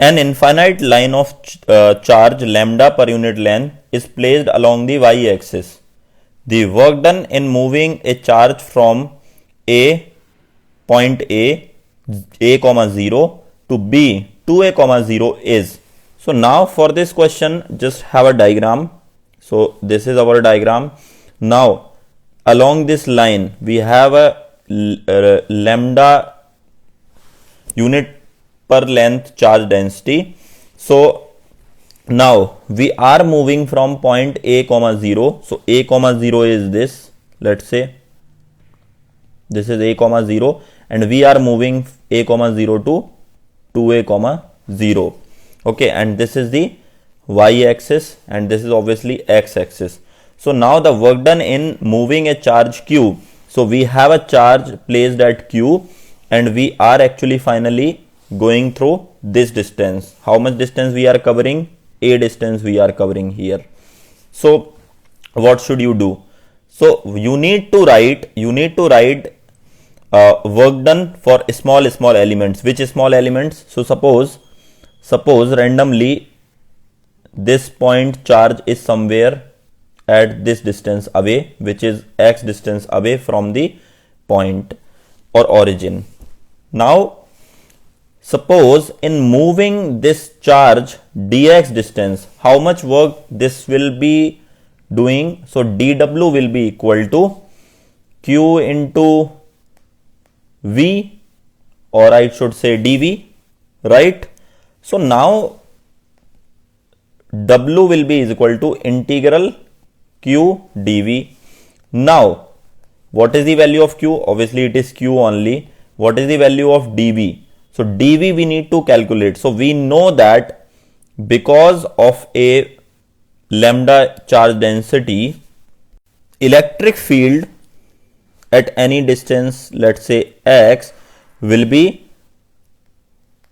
An infinite line of charge lambda per unit length is placed along the y-axis. The work done in moving a charge from point a comma 0 to b 2a comma 0 is. So now for this question, just have a diagram. So this is our diagram. Now along this line we have a lambda unit per length charge density. So now we are moving from point a comma 0. So a comma 0 is this. Let's say this is a comma 0, and we are moving a comma 0 to 2a comma 0. Okay, and this is the y-axis, and this is obviously x-axis. So now the work done in moving a charge q. So we have a charge placed at q, and we are actually finally going through this distance. How much distance we are covering? A distance we are covering here. So what should you do? So you need to write work done for small elements. Which small elements? So suppose randomly this point charge is somewhere at this distance away, which is x distance away from the point or origin. Now suppose in moving this charge dx distance, how much work this will be doing? So dw will be equal to q into v, or I should say dv, right? So now w will be is equal to integral q dv. Now what is the value of q? Obviously it is q only. What is the value of dv? So dv we need to calculate. So we know that because of a lambda charge density, electric field at any distance, let's say x, will be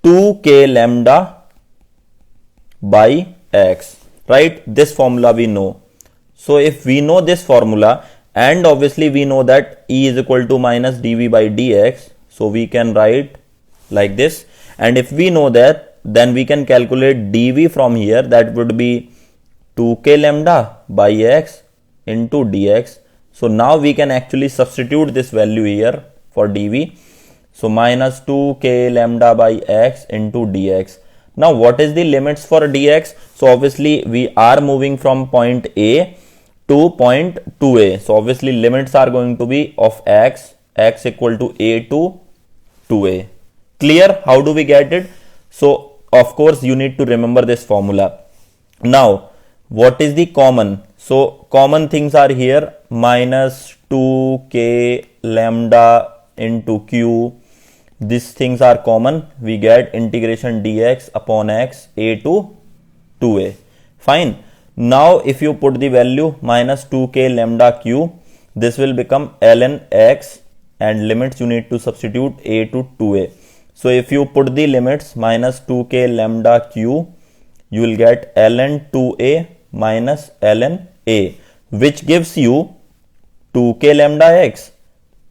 2k lambda by x, right? This formula we know. So if we know this formula, and obviously we know that E is equal to minus dv by dx, so we can write like this. And if we know that, then we can calculate dv from here. That would be 2k lambda by x into dx. So now we can actually substitute this value here for dv. So minus 2k lambda by x into dx. Now what is the limits for dx? So obviously we are moving from point A to point 2a. So obviously limits are going to be of x equal to a to 2a. Clear? How do we get it? So of course you need to remember this formula. Now what is the common? So common things are here, minus 2k lambda into q. These things are common. We get integration dx upon x a to 2a. Fine. Now if you put the value minus 2k lambda q, this will become ln x, and limits you need to substitute a to 2a. So if you put the limits minus 2k lambda q, you will get ln 2a minus ln a, which gives you 2k lambda x.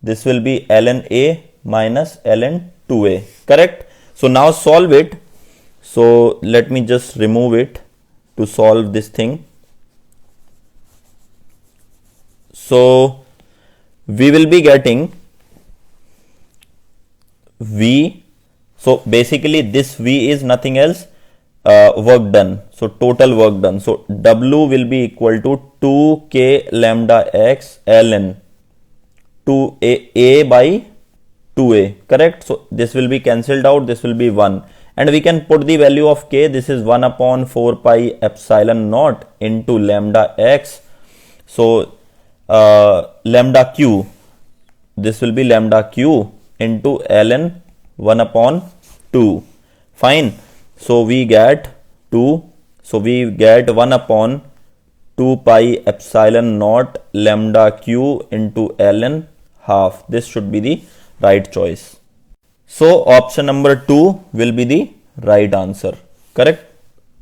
This will be ln a minus ln 2a, correct? So now solve it. So let me just remove it to solve this thing. So we will be getting v. So basically this v is nothing else, work done. So total work done. So w will be equal to 2k lambda x ln 2a by 2a, correct? So this will be cancelled out, this will be 1, and we can put the value of k. This is 1 upon 4 pi epsilon naught into lambda x. So lambda q, this will be lambda q into ln 1 upon 2. Fine. So we get 2. So we get 1 upon 2 pi epsilon naught lambda q into ln half. This should be the right choice. So option number 2 will be the right answer, correct?